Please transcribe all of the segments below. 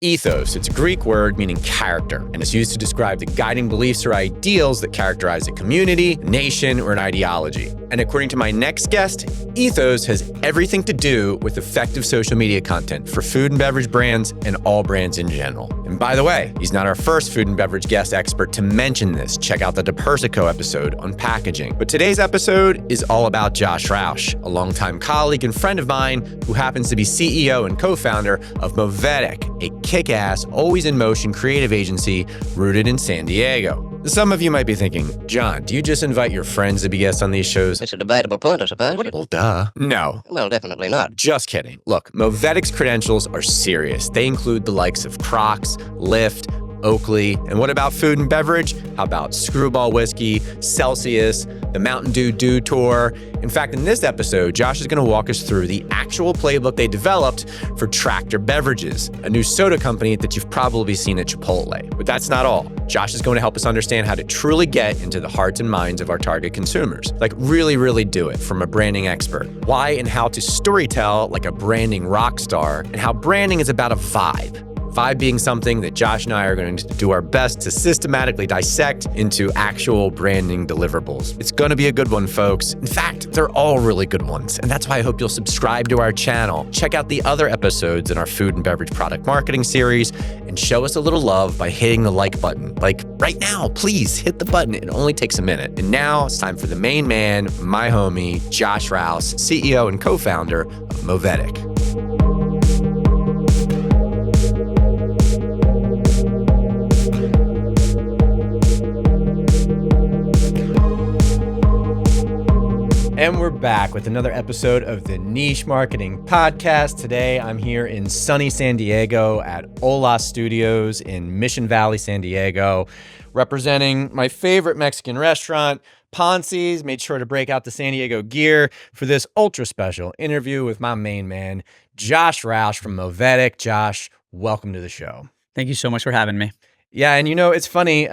Ethos, it's a Greek word meaning character, and it's used to describe the guiding beliefs or ideals that characterize a community, a nation, or an ideology. And according to my next guest, Ethos has everything to do with effective social media content for food and beverage brands and all brands in general. And by the way, he's not our first food and beverage guest expert to mention this. Check out the DePersico episode on packaging. But today's episode is all about Josh Roush, a longtime colleague and friend of mine who happens to be CEO and co-founder of Movetic, a kick-ass, always in motion creative agency rooted in San Diego. Some of you might be thinking, John, do you just invite your friends to be guests on these shows? It's a debatable point, I suppose. Well, duh. No. Well, definitely not. Just kidding. Look, Movetic's credentials are serious. They include the likes of Crocs, Lyft, Oakley, and what about food and beverage? How about Screwball Whiskey, Celsius, the Mountain Dew Dew Tour? In fact, in this episode, Josh is going to walk us through the actual playbook they developed for Tractor Beverages, a new soda company that you've probably seen at Chipotle. But that's not all. Josh is going to help us understand how to truly get into the hearts and minds of our target consumers. Like really do it from a branding expert. Why and how to storytell like a branding rock star, and how branding is about a vibe. Vibe being something that Josh and I are going to do our best to systematically dissect into actual branding deliverables. It's going to be a good one, folks. In fact, they're all really good ones. And that's why I hope you'll subscribe to our channel, check out the other episodes in our food and beverage product marketing series, and show us a little love by hitting the like button. Like right now, please hit the button. It only takes a minute. And now it's time for the main man, my homie, Josh Roush, CEO and co-founder of Movetic. And we're back with another episode of the Niche Marketing Podcast. Today, I'm here in sunny San Diego at Hola Studios in Mission Valley, San Diego, representing my favorite Mexican restaurant, Ponce's. Made sure to break out the San Diego gear for this ultra special interview with my main man, Josh Roush from Movetic. Josh, welcome to the show. Thank you so much for having me. Yeah, and you know, it's funny.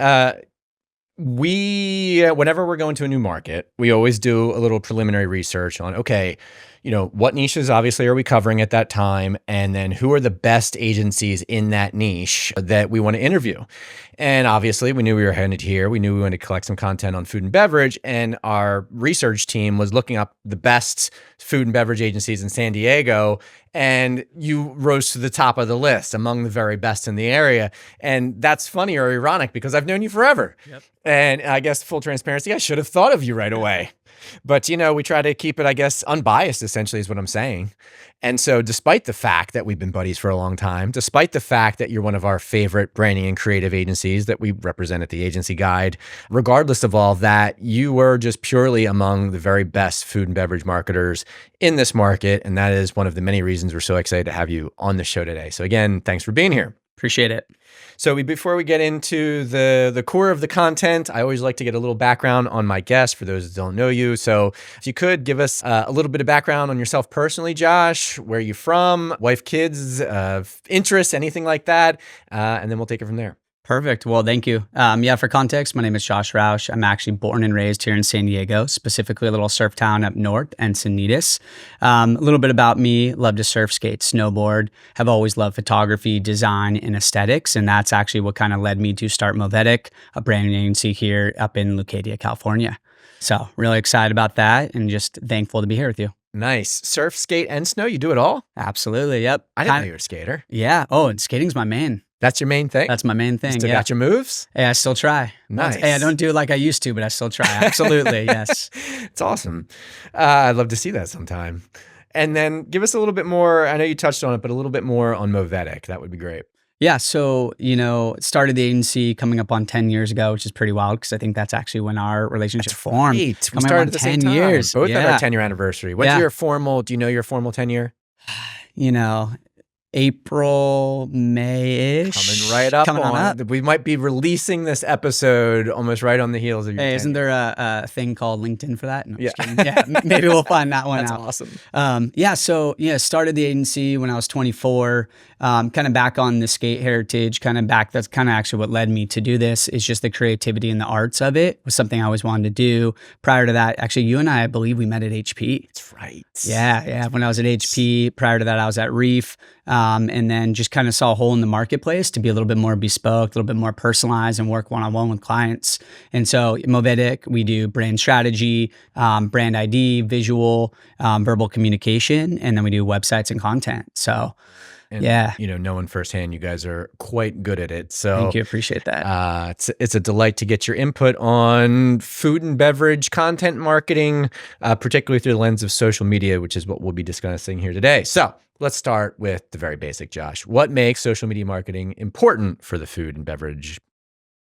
Whenever we're going to a new market, we always do a little preliminary research on, okay, you know, what niches obviously are we covering at that time? And then who are the best agencies in that niche that we want to interview? And obviously we knew we were headed here. We knew we wanted to collect some content on food and beverage, and our research team was looking up the best food and beverage agencies in San Diego. And you rose to the top of the list among the very best in the area. And that's funny or ironic because I've known you forever. Yep. And I guess full transparency, I should have thought of you right away. But, you know, we try to keep it, I guess, unbiased, essentially, is what I'm saying. And so despite the fact that we've been buddies for a long time, despite the fact that you're one of our favorite branding and creative agencies that we represent at the Agency Guide, regardless of all that, you were just purely among the very best food and beverage marketers in this market. And that is one of the many reasons we're so excited to have you on the show today. So again, thanks for being here. Appreciate it. So before we get into the core of the content, I always like to get a little background on my guests for those that don't know you. So if you could give us a little bit of background on yourself personally, Josh, where you from, wife, kids, interests, anything like that, and then we'll take it from there. Perfect. Well, thank you. For context, my name is Josh Roush. I'm actually born and raised here in San Diego, specifically a little surf town up north, Encinitas. A little bit about me: love to surf, skate, snowboard. Have always loved photography, design, and aesthetics, and that's actually what kind of led me to start Movetic, a branding agency here up in Leucadia, California. So really excited about that, and just thankful to be here with you. Nice. Surf, skate, and snow. You do it all? Absolutely. Yep. I didn't know you were a skater. Yeah. Oh, and skating's my main. That's your main thing? That's my main thing. You still got your moves? Yeah, I still try. Nice. Hey, I don't do it like I used to, but I still try. Absolutely, yes. It's awesome. I'd love to see that sometime. And then give us a little bit more, I know you touched on it, but a little bit more on Movetic. That would be great. Yeah, so, started the agency coming up on 10 years ago, which is pretty wild because I think that's actually when our relationship formed. Right. We started at the same time. Years. Both had our 10-year anniversary. What's your formal, do you know your formal 10-year? April, May-ish. Coming right up. Coming on up. We might be releasing this episode almost right on the heels of your 10 isn't there a thing called LinkedIn for that? No, yeah. Yeah, maybe we'll find that one That's out. Awesome. Started the agency when I was 24, kind of back on the skate heritage, that's kind of actually what led me to do this, is just the creativity and the arts of it was something I always wanted to do. Prior to that, actually, you and I believe we met at HP. That's right. Yeah. When I was at HP, prior to that, I was at Reef. and then just kind of saw a hole in the marketplace to be a little bit more bespoke, a little bit more personalized, and work one-on-one with clients. And so Movetic, we do brand strategy, brand ID, visual, verbal communication, and then we do websites and content. So And, yeah, knowing firsthand, you guys are quite good at it. So thank you. Appreciate that. it's a delight to get your input on food and beverage content marketing, particularly through the lens of social media, which is what we'll be discussing here today. So let's start with the very basic, Josh. What makes social media marketing important for the food and beverage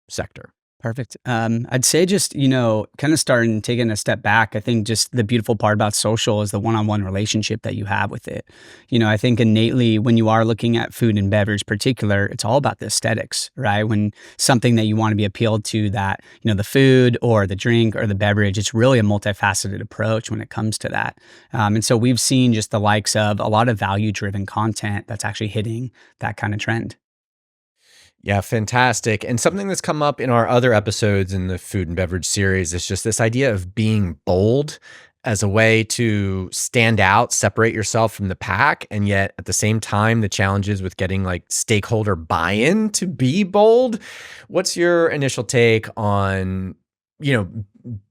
sector? Perfect. I'd say just, kind of starting taking a step back. I think just the beautiful part about social is the one-on-one relationship that you have with it. I think innately when you are looking at food and beverage particular, it's all about the aesthetics, right? When something that you want to be appealed to that, the food or the drink or the beverage, it's really a multifaceted approach when it comes to that. And so we've seen just the likes of a lot of value-driven content that's actually hitting that kind of trend. Yeah, fantastic. And something that's come up in our other episodes in the food and beverage series is just this idea of being bold as a way to stand out, separate yourself from the pack, and yet at the same time, the challenges with getting like stakeholder buy-in to be bold. What's your initial take on,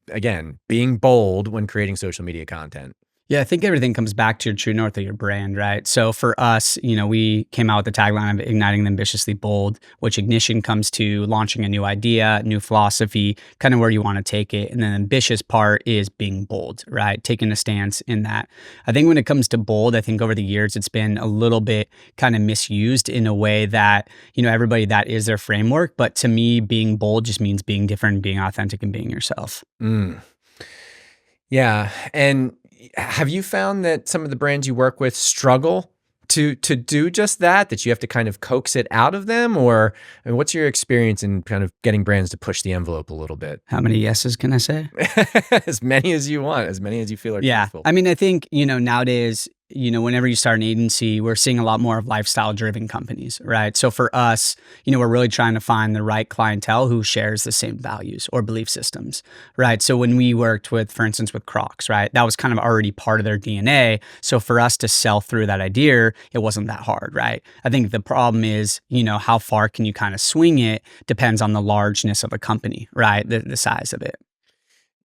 again, being bold when creating social media content? Yeah, I think everything comes back to your true north of your brand, right? So for us, we came out with the tagline of igniting the ambitiously bold, which ignition comes to launching a new idea, new philosophy, kind of where you want to take it. And then the ambitious part is being bold, right? Taking a stance in that. I think when it comes to bold, I think over the years, it's been a little bit kind of misused in a way that, everybody, that is their framework. But to me, being bold just means being different, being authentic, and being yourself. Yeah. And have you found that some of the brands you work with struggle to do just that you have to kind of coax it out of them? Or what's your experience in kind of getting brands to push the envelope a little bit? How many yeses can I say? As many as you want, as many as you feel are truthful. I mean, I think, nowadays, whenever you start an agency, we're seeing a lot more of lifestyle driven companies, right? So for us, we're really trying to find the right clientele who shares the same values or belief systems, right? So when we worked with, for instance, with Crocs, right? That was kind of already part of their DNA. So for us to sell through that idea, it wasn't that hard, right? I think the problem is, how far can you kind of swing it depends on the largeness of a company, right? The size of it.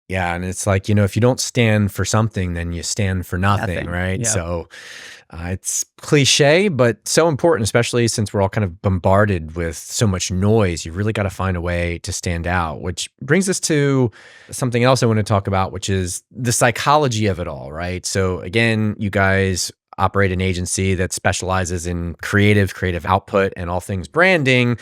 Yeah. And it's like, if you don't stand for something, then you stand for nothing. Right? Yep. So it's cliche, but so important, especially since we're all kind of bombarded with so much noise. You've really got to find a way to stand out, which brings us to something else I want to talk about, which is the psychology of it all, right? So again, you guys operate an agency that specializes in creative output and all things branding.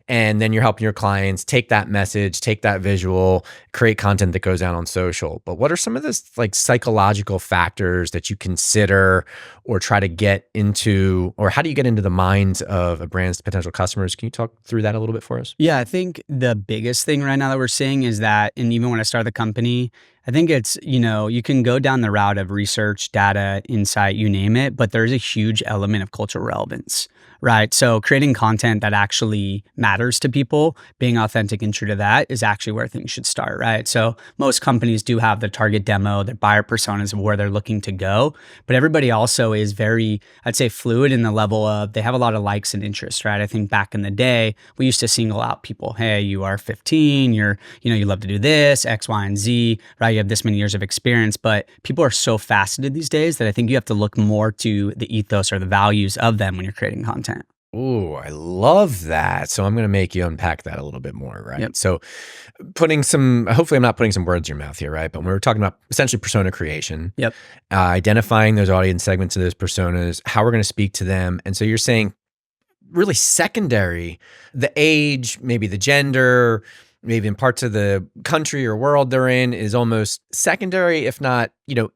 And then you're helping your clients take that message, take that visual, create content that goes out on social. But what are some of the like psychological factors that you consider or try to get into, or how do you get into the minds of a brand's potential customers? Can you talk through that a little bit for us? Yeah, I think the biggest thing right now that we're seeing is that, and even when I started the company, I think it's, you can go down the route of research, data, insight, you name it, but there's a huge element of cultural relevance, right? So creating content that actually matters to people, being authentic and true to that is actually where things should start, right? So most companies do have their target demo, their buyer personas of where they're looking to go, but everybody also is very, I'd say, fluid in the level of they have a lot of likes and interests, right? I think back in the day, we used to single out people. Hey, you are 15, you love to do this, X, Y, and Z, right? You have this many years of experience, but people are so faceted these days that I think you have to look more to the ethos or the values of them when you're creating content. Ooh, I love that. So I'm going to make you unpack that a little bit more, right? Yep. So hopefully I'm not putting some words in your mouth here, right? But when we're talking about essentially persona creation, Yep. Identifying those audience segments of those personas, how we're going to speak to them. And so you're saying really secondary, the age, maybe the gender, maybe in parts of the country or world they're in is almost secondary, if not,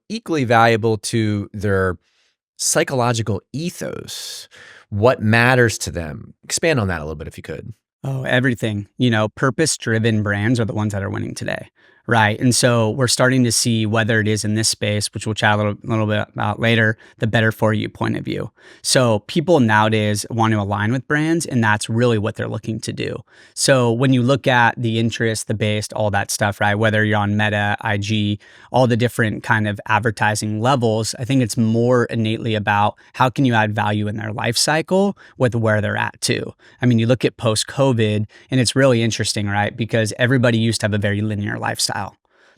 equally valuable to their psychological ethos. What matters to them? Expand on that a little bit if you could. Oh, everything. Purpose-driven brands are the ones that are winning today, right? And so we're starting to see whether it is in this space, which we'll chat a little bit about later, the better for you point of view. So people nowadays want to align with brands, and that's really what they're looking to do. So when you look at the interest, the based, all that stuff, right? Whether you're on Meta, IG, all the different kind of advertising levels, I think it's more innately about how can you add value in their life cycle with where they're at too. I mean, you look at post-COVID, and it's really interesting, right? Because everybody used to have a very linear lifestyle.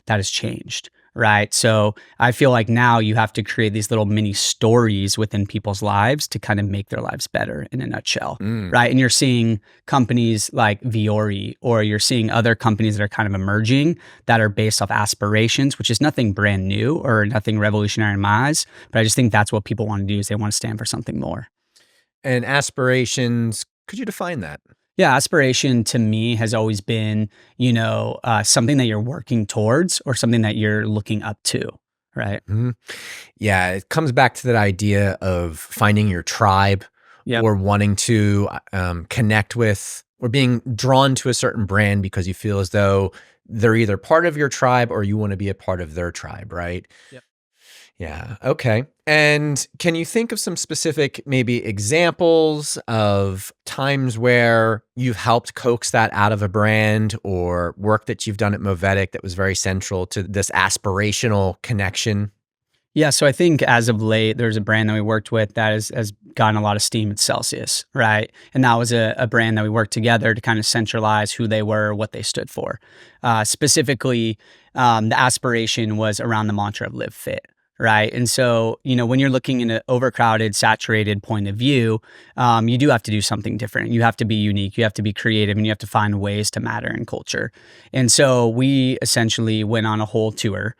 That has changed, right? So I feel like now you have to create these little mini stories within people's lives to kind of make their lives better in a nutshell, right? And you're seeing companies like Viore, or you're seeing other companies that are kind of emerging that are based off aspirations, which is nothing brand new or nothing revolutionary in my eyes, but I just think that's what people want to do is they want to stand for something more. And aspirations, could you define that? Yeah, aspiration to me has always been, something that you're working towards or something that you're looking up to, right? Mm-hmm. Yeah, it comes back to that idea of finding your tribe, or wanting to connect with, or being drawn to a certain brand because you feel as though they're either part of your tribe or you want to be a part of their tribe, right? Yep. Yeah. Okay. And can you think of some specific maybe examples of times where you've helped coax that out of a brand, or work that you've done at Movetic that was very central to this aspirational connection? Yeah, so I think as of late, there's a brand that we worked with that has gotten a lot of steam. It's Celsius, right? And that was a brand that we worked together to kind of centralize who they were, what they stood for. Specifically, the aspiration was around the mantra of live fit. Right. And so, when you're looking in an overcrowded, saturated point of view, you do have to do something different. You have to be unique. You have to be creative, and you have to find ways to matter in culture. And so we essentially went on a whole tour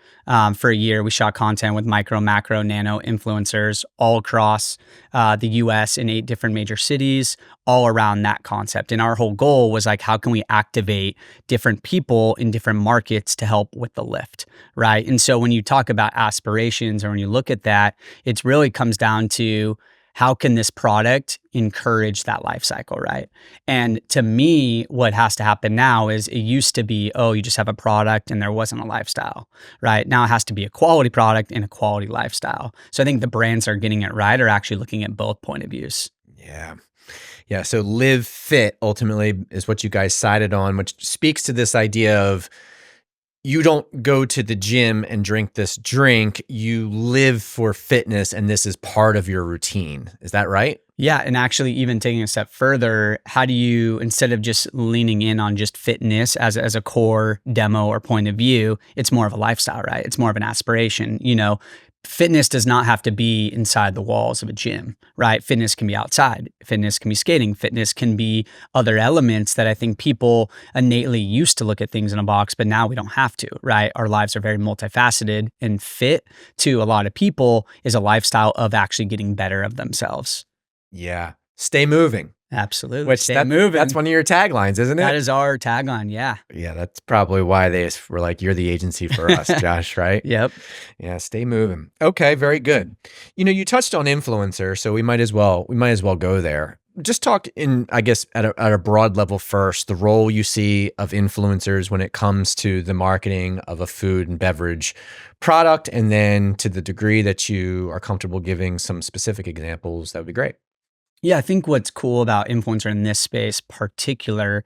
for a year. We shot content with micro, macro, nano influencers all across the US in 8 different major cities, all around that concept. And our whole goal was like, how can we activate different people in different markets to help with the lift, right? And so when you talk about aspirations, or when you look at that, it really comes down to how can this product encourage that life cycle, right? And to me, what has to happen now is it used to be, you just have a product and there wasn't a lifestyle, right? Now it has to be a quality product and a quality lifestyle. So I think the brands are getting it right, are actually looking at both point of views. Yeah. Yeah. So live fit ultimately is what you guys sided on, which speaks to this idea of you don't go to the gym and drink this drink, you live for fitness, and this is part of your routine. Is that right? Yeah. And actually, even taking a step further, how do you, instead of just leaning in on just fitness as a core demo or point of view, it's more of a lifestyle, right? It's more of an aspiration. Fitness does not have to be inside the walls of a gym, right? Fitness can be outside. Fitness can be skating. Fitness can be other elements that I think people innately used to look at things in a box, but now we don't have to, right? Our lives are very multifaceted, and fit to a lot of people is a lifestyle of actually getting better of themselves. Yeah. Stay moving. Absolutely. Stay moving. That's one of your taglines, isn't it? That is our tagline. Yeah. Yeah. That's probably why they were like, you're the agency for us, Josh, right? Yep. Yeah. Stay moving. Okay. Very good. You touched on influencer, so we might as well go there. Just talk I guess at a broad level first, the role you see of influencers when it comes to the marketing of a food and beverage product, and then to the degree that you are comfortable giving some specific examples, that would be great. Yeah, I think what's cool about influencer in this space particular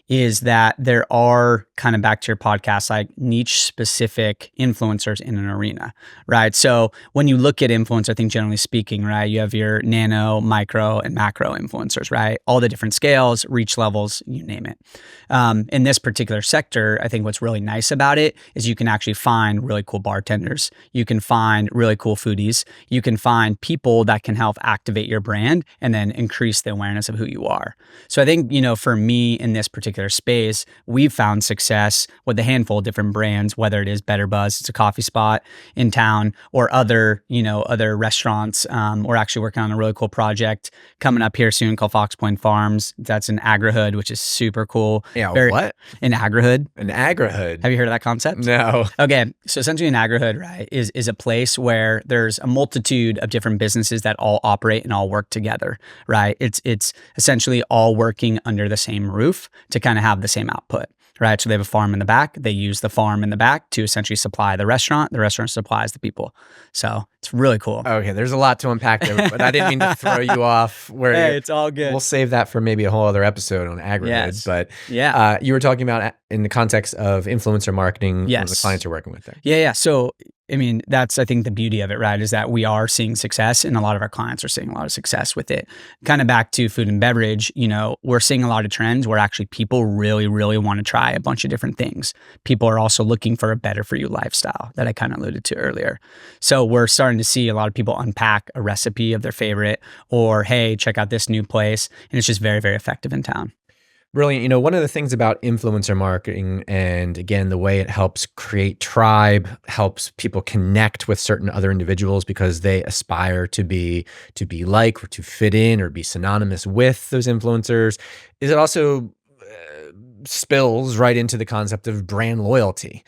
is that there are, kind of back to your podcast, like niche specific influencers in an arena, right? So when you look at influencers, I think generally speaking, right, you have your nano, micro, and macro influencers, right? All the different scales, reach levels, you name it. In this particular sector, I think what's really nice about it is you can actually find really cool bartenders. You can find really cool foodies. You can find people that can help activate your brand and then increase the awareness of who you are. So I think, for me in this particular space, we've found success with a handful of different brands, whether it is Better Buzz, it's a coffee spot in town, or other restaurants. We're actually working on a really cool project coming up here soon called Fox Point Farms. That's an agri-hood, which is super cool. Yeah, what? An agri-hood. An agri-hood. Have you heard of that concept? No. Okay, so essentially an agri-hood, right, is a place where there's a multitude of different businesses that all operate and all work together, right? It's essentially all working under the same roof to kind of have the same output. right? So they have a farm in the back. They use the farm in the back to essentially supply the restaurant. The restaurant supplies the people. So it's really cool. Okay, there's a lot to unpack there, but I didn't mean to throw you off. Hey, it's all good. We'll save that for maybe a whole other episode on agri-food. Yes. But Yeah. you were talking about in the context of influencer marketing, Yes. the clients you're working with there. Yeah. So, I mean, that's, I think, the beauty of it, right? Is that we are seeing success and a lot of our clients are seeing a lot of success with it. Kind of back to food and beverage, we're seeing a lot of trends where actually people really, really want to try a bunch of different things. People are also looking for a better for you lifestyle that I kind of alluded to earlier. So we're starting to see a lot of people unpack a recipe of their favorite or, hey, check out this new place. And it's just very, very effective in town. Brilliant. One of the things about influencer marketing, and again, the way it helps create tribe, helps people connect with certain other individuals because they aspire to be like or to fit in or be synonymous with those influencers, is it also spills right into the concept of brand loyalty.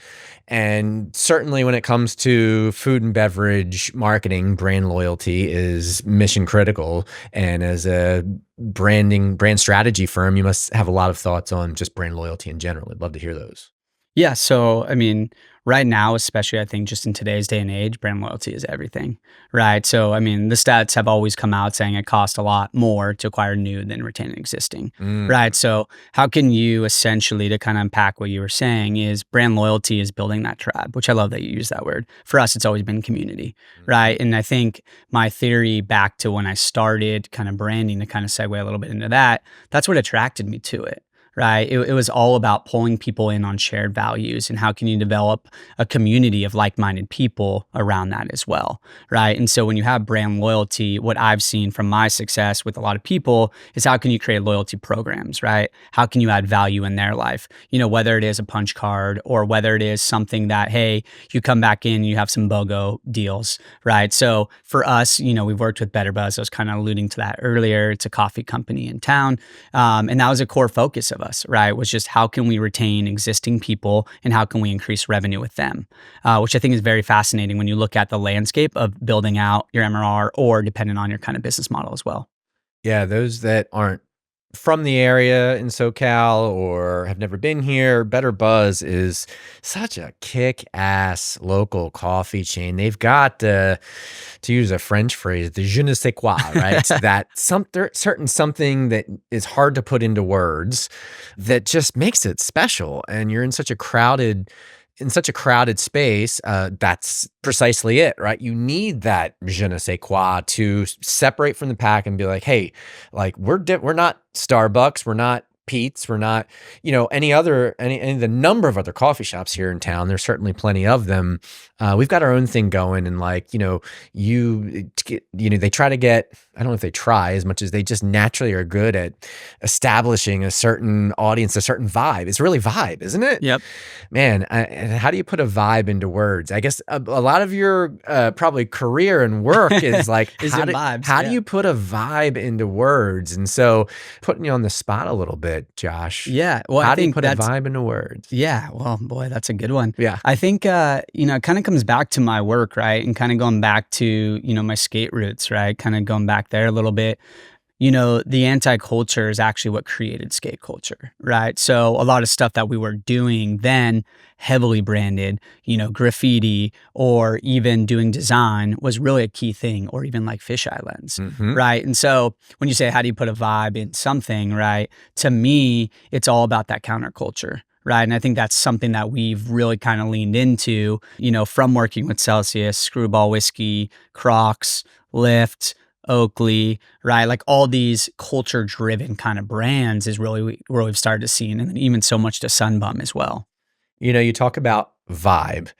And certainly when it comes to food and beverage marketing, brand loyalty is mission critical. And as a brand strategy firm, you must have a lot of thoughts on just brand loyalty in general. I'd love to hear those. Yeah. So, I mean, right now, especially, I think just in today's day and age, brand loyalty is everything, right? So, I mean, the stats have always come out saying it costs a lot more to acquire new than retain existing, right? So how can you essentially, to kind of unpack what you were saying, is brand loyalty is building that tribe, which I love that you use that word. For us, it's always been community, right? And I think my theory back to when I started kind of branding, to kind of segue a little bit into that, that's what attracted me to it. Right. It was all about pulling people in on shared values and how can you develop a community of like-minded people around that as well. Right. And so when you have brand loyalty, what I've seen from my success with a lot of people is how can you create loyalty programs, right? How can you add value in their life? Whether it is a punch card or whether it is something that, hey, you come back in, you have some BOGO deals, right? So for us, we've worked with Better Buzz. I was kind of alluding to that earlier. It's a coffee company in town. And that was a core focus of us, right? Was just how can we retain existing people and how can we increase revenue with them, which I think is very fascinating when you look at the landscape of building out your MRR or depending on your kind of business model as well. Yeah, those that aren't from the area in SoCal or have never been here, Better Buzz is such a kick-ass local coffee chain. They've got, to use a French phrase, the je ne sais quoi, right? That certain something that is hard to put into words that just makes it special. And you're in such a crowded space, that's precisely it, right? You need that je ne sais quoi to separate from the pack and be like, hey, like we're not Starbucks, we're not Pete's, we're not, any of the number of other coffee shops here in town. There's certainly plenty of them. We've got our own thing going, and they try to get, I don't know if they try as much as they just naturally are good at establishing a certain audience, a certain vibe. It's really vibe, isn't it? Yep. Man, how do you put a vibe into words? I guess a lot of your probably career and work is like, how do you put a vibe into words? And so putting you on the spot a little bit, Josh. Yeah. Well, how do you put a vibe into words? Yeah. Well, boy, that's a good one. Yeah. I think, it kind of comes back to my work, right? And kind of going back to, my skate roots, right? Kind of going back there a little bit. The anti-culture is actually what created skate culture, right? So a lot of stuff that we were doing then, heavily branded, graffiti or even doing design was really a key thing, or even like fisheye lens, right? And so when you say, how do you put a vibe in something, right? To me, it's all about that counterculture. Right. And I think that's something that we've really kind of leaned into, from working with Celsius, Screwball Whiskey, Crocs, Lyft, Oakley, right? Like all these culture driven kind of brands is really where we've started to see, and then even so much to Sunbum as well. You talk about vibe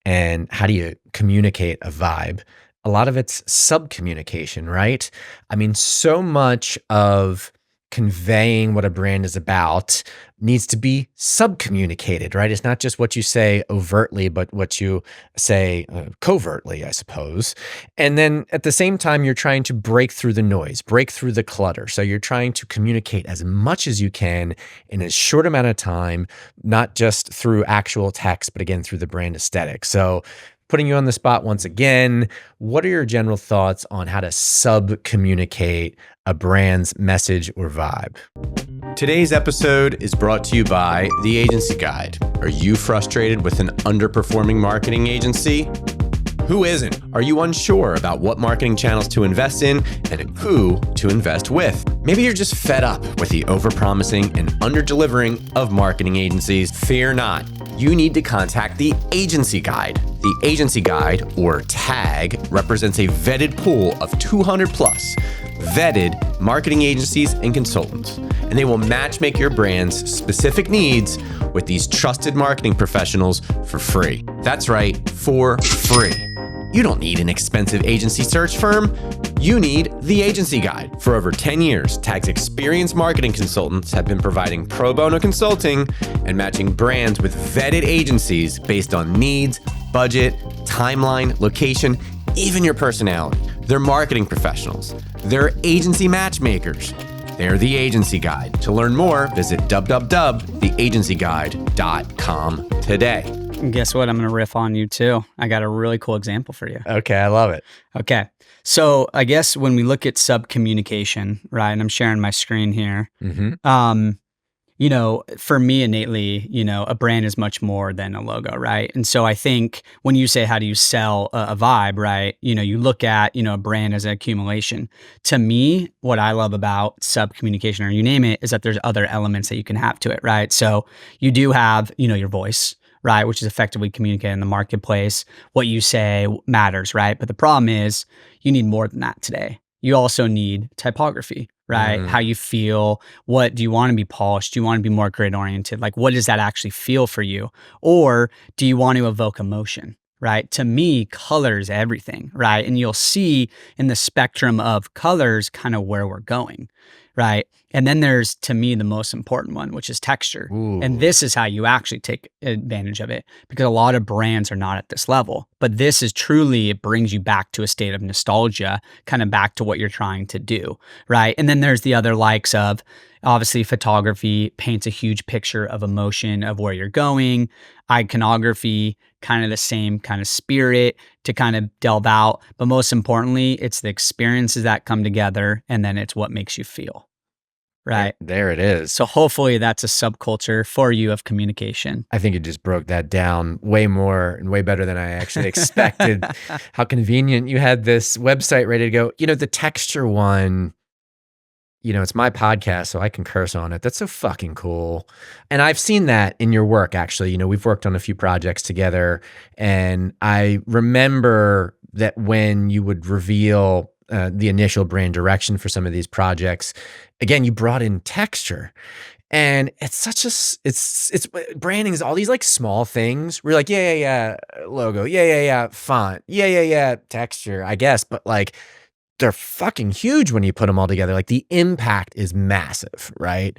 and how do you communicate a vibe? A lot of it's sub-communication, right? I mean, so much of conveying what a brand is about needs to be sub-communicated, right? It's not just what you say overtly, but what you say covertly, I suppose. And then at the same time, you're trying to break through the noise, break through the clutter. So you're trying to communicate as much as you can in a short amount of time, not just through actual text, but again, through the brand aesthetic. So putting you on the spot once again, what are your general thoughts on how to sub-communicate a brand's message or vibe? Today's episode is brought to you by The Agency Guide. Are you frustrated with an underperforming marketing agency? Who isn't? Are you unsure about what marketing channels to invest in and who to invest with? Maybe you're just fed up with the overpromising and underdelivering of marketing agencies. Fear not. You need to contact The Agency Guide. The Agency Guide, or TAG, represents a vetted pool of 200 plus vetted marketing agencies and consultants, and they will matchmake your brand's specific needs with these trusted marketing professionals for free. That's right, for free. You don't need an expensive agency search firm. You need The Agency Guide. For over 10 years, TAG's experienced marketing consultants have been providing pro bono consulting and matching brands with vetted agencies based on needs, budget, timeline, location, even your personality. They're marketing professionals. They're agency matchmakers. They're The Agency Guide. To learn more, visit www.theagencyguide.com today. And guess what? I'm going to riff on you too. I got a really cool example for you. Okay, I love it. Okay. So I guess when we look at sub-communication, right, and I'm sharing my screen here, for me innately, a brand is much more than a logo, right? And so I think when you say, how do you sell a vibe, right? You look at, a brand as an accumulation. To me, what I love about sub-communication, or you name it, is that there's other elements that you can have to it, right? So you do have, your voice, right? Which is effectively communicating in the marketplace. What you say matters, right? But the problem is you need more than that today. You also need typography, right? How you feel. What do you want to be polished? Do you want to be more grid oriented? Like, what does that actually feel for you? Or do you want to evoke emotion? Right? To me, colors everything, right? And you'll see in the spectrum of colors kind of where we're going, right? And then there's, to me, the most important one, which is texture. Ooh. And this is how you actually take advantage of it, because a lot of brands are not at this level. But this is truly, it brings you back to a state of nostalgia, kind of back to what you're trying to do, right? And then there's the other likes of, obviously, photography paints a huge picture of emotion of where you're going. Iconography, kind of the same kind of spirit to kind of delve out. But most importantly, it's the experiences that come together, and then it's what makes you feel. Right. There it is. So hopefully that's a subculture for you of communication. I think it just broke that down way more and way better than I actually expected. How convenient you had this website ready to go. The texture one, it's my podcast, so I can curse on it. That's so fucking cool. And I've seen that in your work, actually. We've worked on a few projects together, and I remember that when you would reveal the initial brand direction for some of these projects, again, you brought in texture. And it's such it's branding is all these like small things. We're like, yeah, logo, yeah, font, yeah, texture, I guess. But like, they're fucking huge when you put them all together. Like, the impact is massive, right?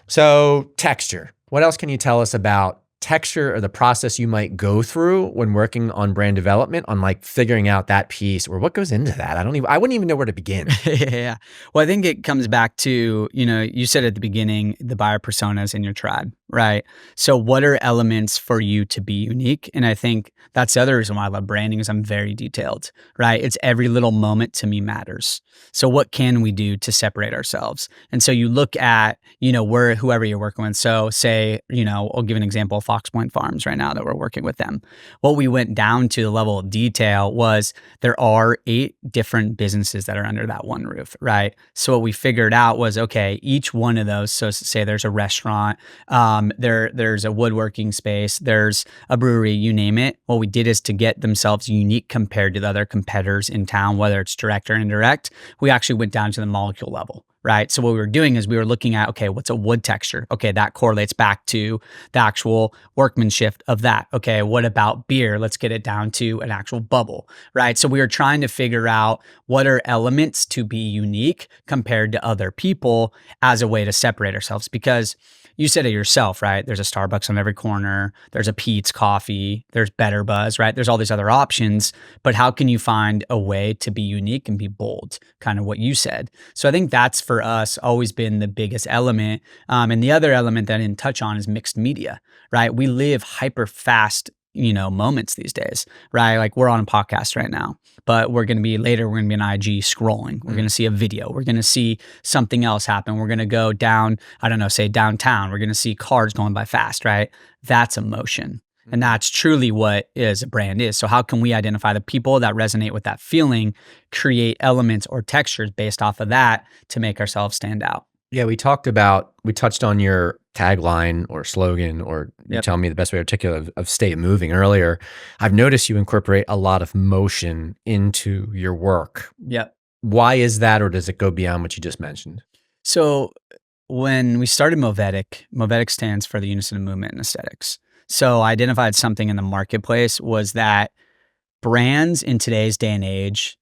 So texture. What else can you tell us about texture, or the process you might go through when working on brand development, on like figuring out that piece, or what goes into that? I wouldn't even know where to begin. Yeah. Well, I think it comes back to, you said at the beginning, the buyer personas in your tribe, right? So what are elements for you to be unique? And I think that's the other reason why I love branding, is I'm very detailed, right? It's every little moment to me matters. So what can we do to separate ourselves? And so you look at, whoever you're working with. So say, I'll give an example, Fox Point Farms right now that we're working with them. What we went down to the level of detail was there are 8 different businesses that are under that one roof, right? So what we figured out was, okay, each one of those, so say there's a restaurant, there's a woodworking space, there's a brewery, you name it. What we did is, to get themselves unique compared to the other competitors in town, whether it's direct or indirect, we actually went down to the molecule level. Right. So what we were doing is we were looking at, okay, what's a wood texture? Okay, that correlates back to the actual workmanship of that. Okay, what about beer? Let's get it down to an actual bubble. Right. So we were trying to figure out what are elements to be unique compared to other people as a way to separate ourselves, because you said it yourself, right? There's a Starbucks on every corner. There's a Pete's Coffee. There's Better Buzz, right? There's all these other options. But how can you find a way to be unique and be bold? Kind of what you said. So I think that's, for us, always been the biggest element. And the other element that I didn't touch on is mixed media, right? We live hyper fast moments these days, right? Like we're on a podcast right now, but we're going to be on IG scrolling. We're going to see a video. We're going to see something else happen. We're going to go down, I don't know, say downtown. We're going to see cars going by fast, right? That's emotion. And that's truly what is a brand is. So how can we identify the people that resonate with that feeling, create elements or textures based off of that to make ourselves stand out? Yeah, we touched on your tagline or slogan, or you tell me the best way to articulate of stay moving earlier. I've noticed you incorporate a lot of motion into your work. Yep. Why is that, or does it go beyond what you just mentioned? So when we started Movetic stands for the Unison of Movement and Aesthetics. So I identified something in the marketplace was that brands in today's day and age,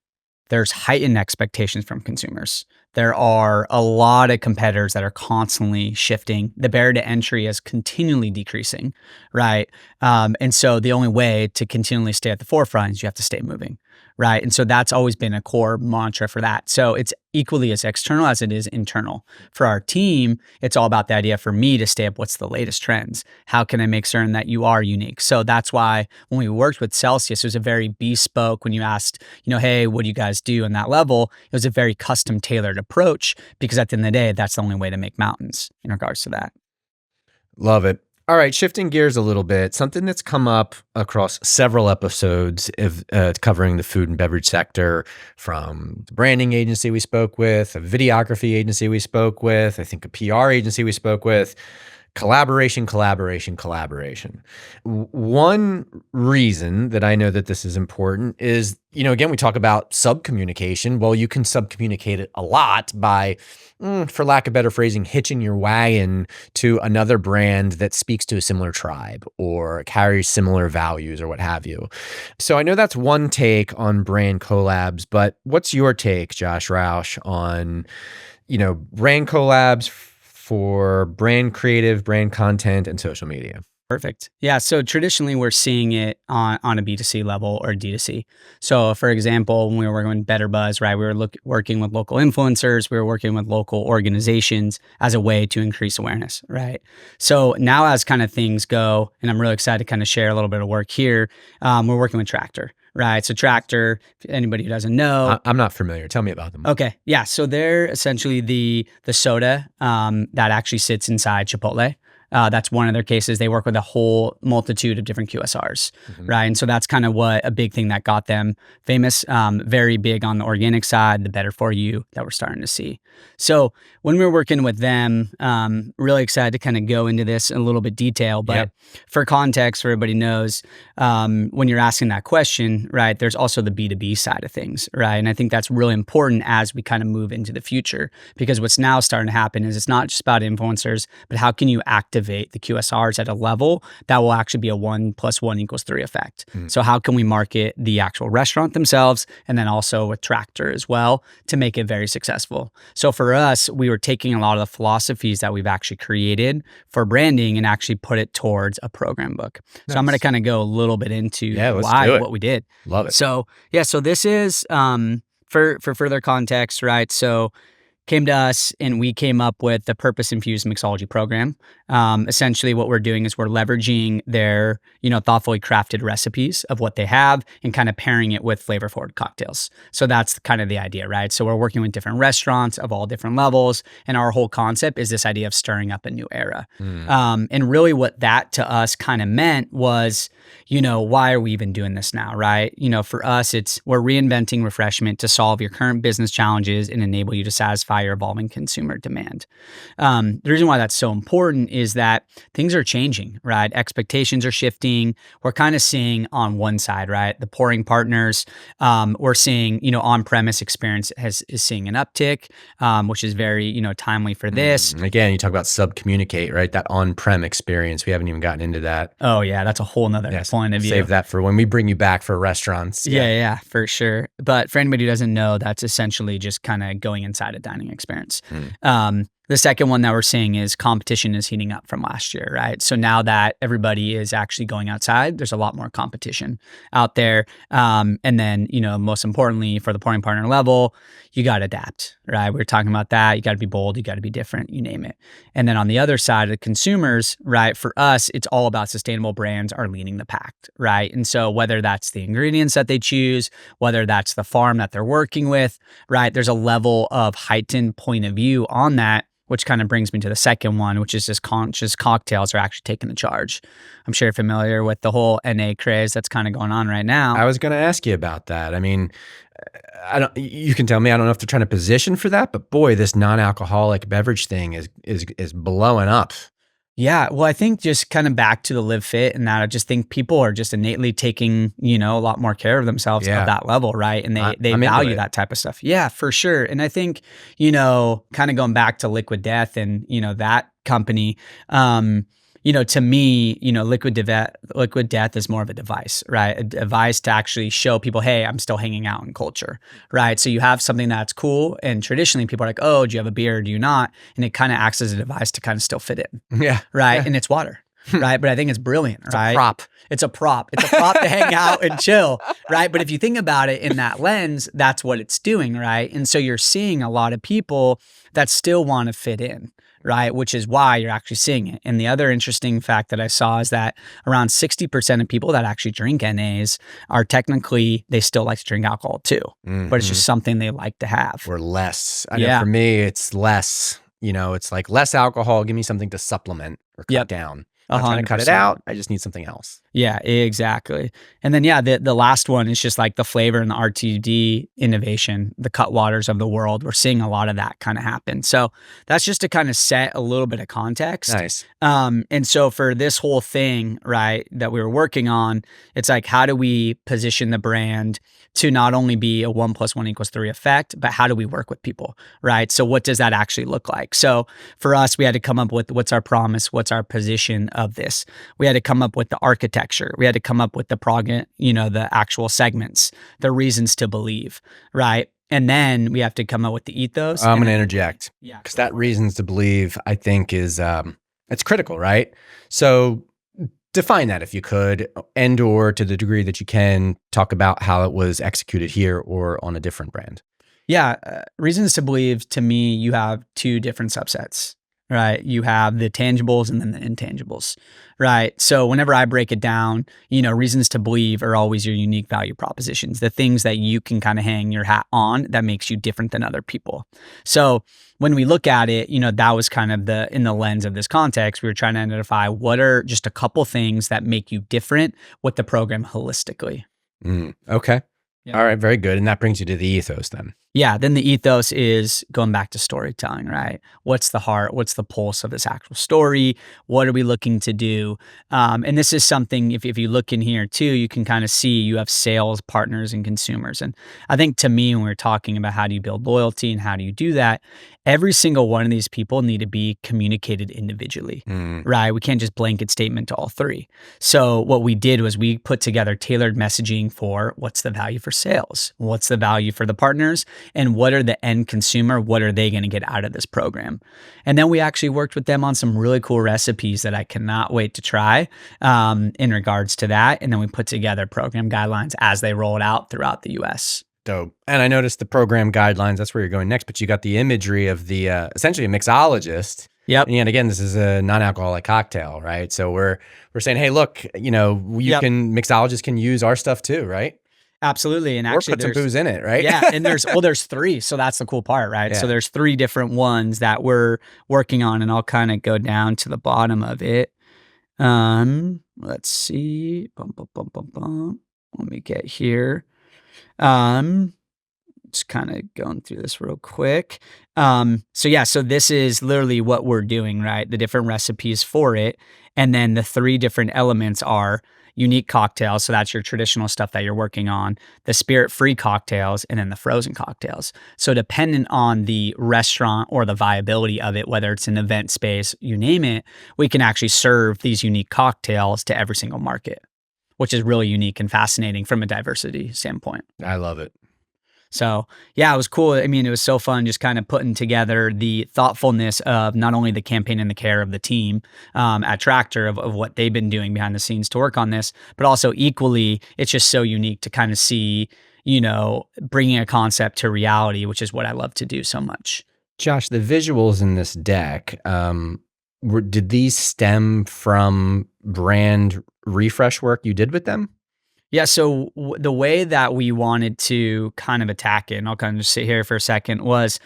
there's heightened expectations from consumers. There are a lot of competitors that are constantly shifting. The barrier to entry is continually decreasing, right? And so the only way to continually stay at the forefront is you have to stay moving, right? And so that's always been a core mantra for that. So it's equally as external as it is internal. For our team, it's all about the idea for me to stay up, what's the latest trends? How can I make certain that you are unique? So that's why when we worked with Celsius, it was a very bespoke, when you asked, hey, what do you guys do on that level? It was a very custom tailored approach, because at the end of the day, that's the only way to make mountains in regards to that. Love it. All right, shifting gears a little bit, something that's come up across several episodes of covering the food and beverage sector, from the branding agency we spoke with, a videography agency we spoke with, I think a PR agency we spoke with, collaboration. One reason that I know that this is important is, again, we talk about sub-communication. Well, you can sub-communicate it a lot by, for lack of better phrasing, hitching your wagon to another brand that speaks to a similar tribe or carries similar values or what have you. So I know that's one take on brand collabs, but what's your take, Josh Roush, on, brand collabs for brand creative, brand content, and social media? Perfect. Yeah. So traditionally, we're seeing it on a B2C level or D2C. So for example, when we were working with Better Buzz, right, we were working with local influencers, we were working with local organizations as a way to increase awareness, right? So now as kind of things go, and I'm really excited to kind of share a little bit of work here, we're working with Tractor. Right. So Tractor, if anybody who doesn't know. I'm not familiar. Tell me about them. Okay. Yeah. So they're essentially the soda that actually sits inside Chipotle. That's one of their cases. They work with a whole multitude of different QSRs, right? And so that's kind of what a big thing that got them famous, very big on the organic side, the better for you that we're starting to see. So when we were working with them, really excited to kind of go into this in a little bit detail, but for context, for everybody knows, when you're asking that question, right, there's also the B2B side of things, right? And I think that's really important as we kind of move into the future, because what's now starting to happen is it's not just about influencers, but how can you activate the QSRs at a level that will actually be a 1 + 1 = 3 effect. So how can we market the actual restaurant themselves, and then also with Tractor as well, to make it very successful? So for us, we were taking a lot of the philosophies that we've actually created for branding and actually put it towards a program book. Nice. So I'm going to kind of go a little bit into what we did. Love it. So so this is for further context, right? So came to us and we came up with the Purpose-Infused Mixology Program. Essentially what we're doing is we're leveraging their, thoughtfully crafted recipes of what they have and kind of pairing it with flavor-forward cocktails. So that's kind of the idea, right? So we're working with different restaurants of all different levels, and our whole concept is this idea of stirring up a new era. And really what that to us kind of meant was, why are we even doing this now, right? For us, we're reinventing refreshment to solve your current business challenges and enable you to satisfy your evolving consumer demand. The reason why that's so important is that things are changing, right? Expectations are shifting. We're kind of seeing on one side, right, the pouring partners. We're seeing, on-premise experience is seeing an uptick, which is very, timely for this. Again, you talk about sub-communicate, right? That on-prem experience. We haven't even gotten into that. Oh yeah, that's a whole nother point of view. Save that for when we bring you back for restaurants. Yeah, for sure. But for anybody who doesn't know, that's essentially just kind of going inside a dining experience. The second one that we're seeing is competition is heating up from last year, right? So now that everybody is actually going outside, there's a lot more competition out there. And then, most importantly for the pouring partner level, you got to adapt, right? We were talking about that. You got to be bold. You got to be different, you name it. And then on the other side of the consumers, right? For us, it's all about sustainable brands are leading the pack, right? And so whether that's the ingredients that they choose, whether that's the farm that they're working with, right? There's a level of heightened point of view on that, which kind of brings me to the second one, which is just conscious cocktails are actually taking the charge. I'm sure you're familiar with the whole NA craze that's kind of going on right now. I was going to ask you about that. I mean, you can tell me, I don't know if they're trying to position for that, but boy, this non-alcoholic beverage thing is blowing up. Yeah. Well, I think just kind of back to the Live Fit and that I just think people are just innately taking, a lot more care of themselves at that level, right? And they value that type of stuff. Yeah, for sure. And I think, kind of going back to Liquid Death and, that company, to me, Liquid Death is more of a device, right? A device to actually show people, hey, I'm still hanging out in culture, right? So you have something that's cool, and traditionally people are like, oh, do you have a beer or do you not? And it kind of acts as a device to kind of still fit in, yeah, right? Yeah. And it's water, right? But I think it's brilliant, right? It's a prop. It's a prop. It's a prop to hang out and chill, right? But if you think about it in that lens, that's what it's doing, right? And so you're seeing a lot of people that still want to fit in, right? Which is why you're actually seeing it. And the other interesting fact that I saw is that around 60% of people that actually drink NAs are technically, they still like to drink alcohol too, but it's just something they like to have. Or less. I know for me, it's less, it's like less alcohol. Give me something to supplement or cut down. I'm trying to cut it out. I just need something else. Yeah, exactly. And then, the last one is just like the flavor and the RTD innovation, the Cutwaters of the world. We're seeing a lot of that kind of happen. So that's just to kind of set a little bit of context. Nice. And so for this whole thing, right, that we were working on, it's like, how do we position the brand to not only be a 1 + 1 = 3 effect, but how do we work with people, right? So what does that actually look like? So for us, we had to come up with what's our promise, what's our position of this. We had to come up with the architecture. We had to come up with the actual segments, the reasons to believe, right? And then we have to come up with the ethos. I'm going to interject. Yeah. Because that reasons to believe, I think, is it's critical, right? So define that if you could, and or to the degree that you can, talk about how it was executed here or on a different brand. Yeah. Reasons to believe, to me, you have two different subsets, right? You have the tangibles and then the intangibles, right? So whenever I break it down, reasons to believe are always your unique value propositions, the things that you can kind of hang your hat on that makes you different than other people. So when we look at it, that was kind of in the lens of this context, we were trying to identify what are just a couple things that make you different with the program holistically. Okay. Yeah. All right. Very good. And that brings you to the ethos then. Yeah, then the ethos is going back to storytelling, right? What's the heart? What's the pulse of this actual story? What are we looking to do? And this is something, if you look in here too, you can kind of see you have sales, partners, and consumers. And I think to me, when we're talking about how do you build loyalty and how do you do that, every single one of these people need to be communicated individually, right? We can't just blanket statement to all three. So what we did was we put together tailored messaging for what's the value for sales, what's the value for the partners, and what are the end consumer, what are they going to get out of this program? And then we actually worked with them on some really cool recipes that I cannot wait to try in regards to that. And then we put together program guidelines as they roll it out throughout the US. Dope. And I noticed the program guidelines, that's where you're going next, but you got the imagery of the essentially a mixologist. Yep. And again, this is a non-alcoholic cocktail, right? So we're saying, hey, look, mixologists can use our stuff too, right? Absolutely. And actually, or put some booze in it, right? Yeah. And there's three. So that's the cool part, right? Yeah. So there's three different ones that we're working on, and I'll kind of go down to the bottom of it. Let's see. Let me get here. Just kind of going through this real quick. So this is literally what we're doing, right? The different recipes for it. And then the three different elements are unique cocktails. So that's your traditional stuff that you're working on, the spirit-free cocktails, and then the frozen cocktails. So dependent on the restaurant or the viability of it, whether it's an event space, you name it, we can actually serve these unique cocktails to every single market, which is really unique and fascinating from a diversity standpoint. I love it. So yeah, it was cool. I mean, it was so fun just kind of putting together the thoughtfulness of not only the campaign and the care of the team at Tractor of what they've been doing behind the scenes to work on this, but also equally, it's just so unique to kind of see, bringing a concept to reality, which is what I love to do so much. Josh, the visuals in this deck, did these stem from brand refresh work you did with them? Yeah, so the way that we wanted to kind of attack it, and I'll kind of just sit here for a second, was,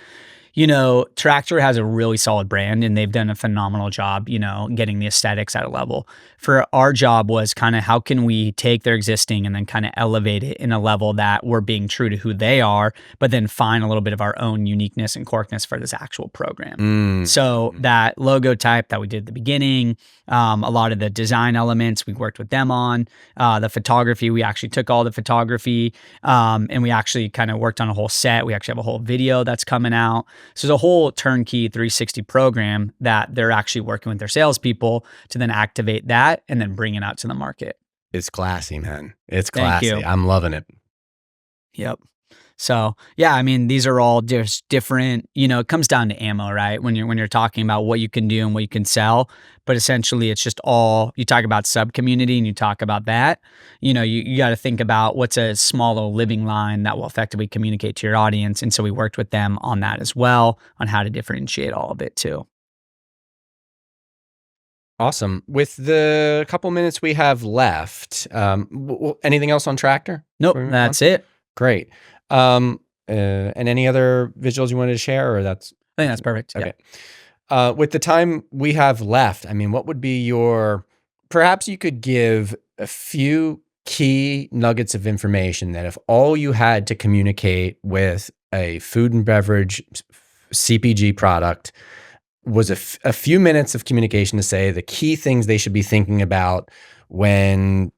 Tractor has a really solid brand and they've done a phenomenal job, getting the aesthetics at a level. For our job was kind of how can we take their existing and then kind of elevate it in a level that we're being true to who they are, but then find a little bit of our own uniqueness and quirkiness for this actual program. So that logo type that we did at the beginning, a lot of the design elements we worked with them on, the photography, we actually took all the photography and we actually kind of worked on a whole set. We actually have a whole video that's coming out. So there's a whole turnkey 360 program that they're actually working with their salespeople to then activate that and then bring it out to the market. It's classy, man. It's Thank classy. you. I'm loving it. Yep. So yeah, I mean, these are all just different, it comes down to ammo, right? When you're talking about what you can do and what you can sell, but essentially it's just all, you talk about sub community and you talk about that, you got to think about what's a small little living line that will effectively communicate to your audience. And so we worked with them on that as well, on how to differentiate all of it too. Awesome. With the couple minutes we have left, anything else on Tractor? Nope, that's it. Great. And any other visuals you wanted to share, or that's? I think that's perfect. Okay. Yeah. With the time we have left, I mean, what would be perhaps you could give a few key nuggets of information that if all you had to communicate with a food and beverage CPG product was a few minutes of communication to say the key things they should be thinking about when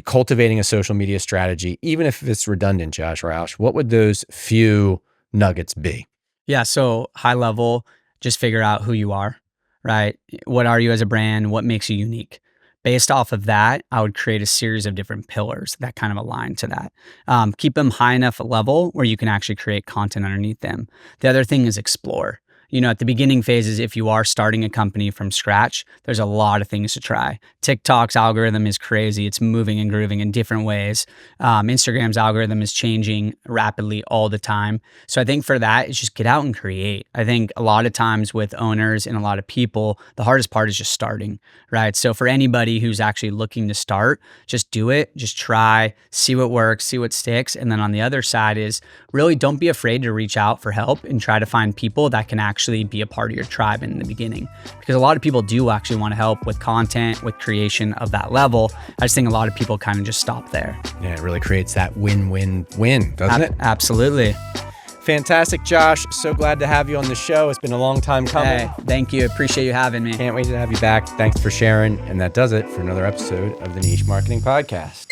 cultivating a social media strategy, even if it's redundant, Josh Roush, what would those few nuggets be? Yeah. So high level, just figure out who you are, right? What are you as a brand? What makes you unique? Based off of that, I would create a series of different pillars that kind of align to that. Keep them high enough level where you can actually create content underneath them. The other thing is explore. At the beginning phases, if you are starting a company from scratch, there's a lot of things to try. TikTok's algorithm is crazy. It's moving and grooving in different ways. Instagram's algorithm is changing rapidly all the time. So I think for that, it's just get out and create. I think a lot of times with owners and a lot of people, the hardest part is just starting, right? So for anybody who's actually looking to start, just do it, just try, see what works, see what sticks. And then on the other side is really don't be afraid to reach out for help and try to find people that can actually be a part of your tribe in the beginning, because a lot of people do actually want to help with content, with creation of that level. I just think a lot of people kind of just stop there. Yeah, it really creates that win-win-win, doesn't it? Absolutely. Fantastic, Josh. So glad to have you on the show. It's been a long time coming. Hey, thank you. Appreciate you having me. Can't wait to have you back. Thanks for sharing. And that does it for another episode of the Niche Marketing Podcast.